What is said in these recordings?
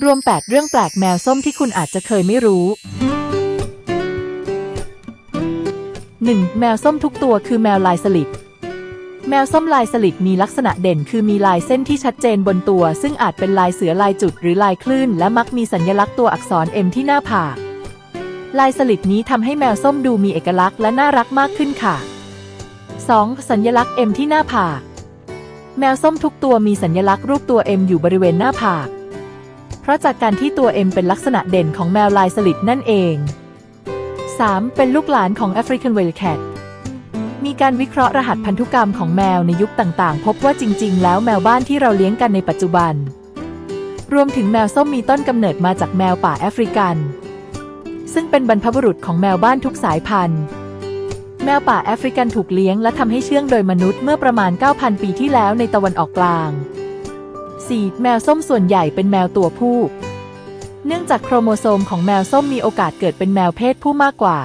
รวม8เรื่องแปลกแมวส้มที่คุณอาจจะเคยไม่รู้ 1. แมวส้มทุกตัวคือแมวลายสลิดแมวส้มลายสลิดมีลักษณะเด่นคือมีลายเส้นที่ชัดเจนบนตัวซึ่งอาจเป็นลายเสือลายจุดหรือลายคลื่นและมักมีสัญลักษณ์ตัวอักษร M ที่หน้าผากลายสลิดนี้ทำให้แมวส้มดูมีเอกลักษณ์และน่ารักมากขึ้นค่ะ 2. สัญลักษณ์ M ที่หน้าผากแมวส้มทุกตัวมีสัญลักษณ์รูปตัว M อยู่บริเวณหน้าผากเพราะจากการที่ตัว M เป็นลักษณะเด่นของแมวลายสลิดนั่นเอง 3. เป็นลูกหลานของ African Wildcat มีการวิเคราะห์รหัสพันธุกรรมของแมวในยุคต่างๆพบว่าจริงๆแล้วแมวบ้านที่เราเลี้ยงกันในปัจจุบันรวมถึงแมวส้มมีต้นกำเนิดมาจากแมวป่าแอฟริกันซึ่งเป็นบรรพบุรุษของแมวบ้านทุกสายพันธุ์แมวป่าแอฟริกันถูกเลี้ยงและทำให้เชื่องโดยมนุษย์เมื่อประมาณ 9,000 ปีที่แล้วในตะวันออกกลาง 4. แมวส้มส่วนใหญ่เป็นแมวตัวผู้เนื่องจากโครโมโซมของแมวส้มมีโอกาสเกิดเป็นแมวเพศผู้มากกว่า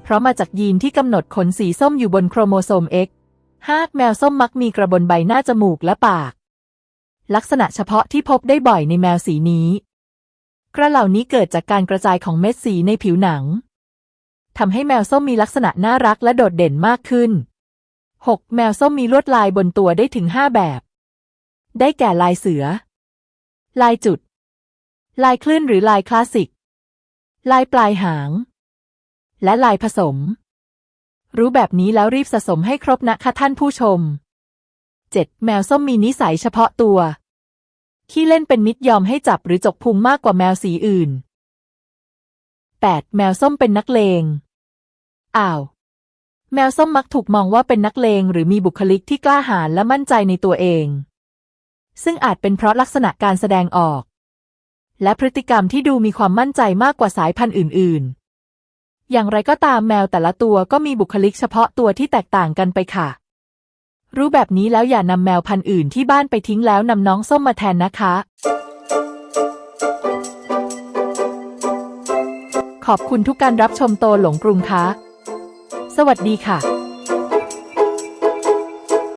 เพราะมาจากยีนที่กำหนดขนสีส้มอยู่บนโครโมโซม X 5. แมวส้มมักมีกระบนใบหน้าจมูกและปากลักษณะเฉพาะที่พบได้บ่อยในแมวสีนี้กระเหล่านี้เกิดจากการกระจายของเม็ดสีในผิวหนังทำให้แมวส้มมีลักษณะน่ารักและโดดเด่นมากขึ้น 6. แมวส้มมีลวดลายบนตัวได้ถึง 5 แบบได้แก่ลายเสือลายจุดลายคลื่นหรือลายคลาสสิกลายปลายหางและลายผสมรู้แบบนี้แล้วรีบสะสมให้ครบนะคะท่านผู้ชม 7. แมวส้มมีนิสัยเฉพาะตัวขี้เล่นเป็นมิตรยอมให้จับหรือจกพุงมากกว่าแมวสีอื่น 8. แมวส้มเป็นนักเลงแมวส้มมักถูกมองว่าเป็นนักเลงหรือมีบุคลิกที่กล้าหาญและมั่นใจในตัวเองซึ่งอาจเป็นเพราะลักษณะการแสดงออกและพฤติกรรมที่ดูมีความมั่นใจมากกว่าสายพันธุ์อื่นๆอย่างไรก็ตามแมวแต่ละตัวก็มีบุคลิกเฉพาะตัวที่แตกต่างกันไปค่ะรู้แบบนี้แล้วอย่านำแมวพันธุ์อื่นที่บ้านไปทิ้งแล้วนำน้องส้มมาแทนนะคะขอบคุณทุกการรับชมโตหลงกรุงค่ะสวัสดีค่ะ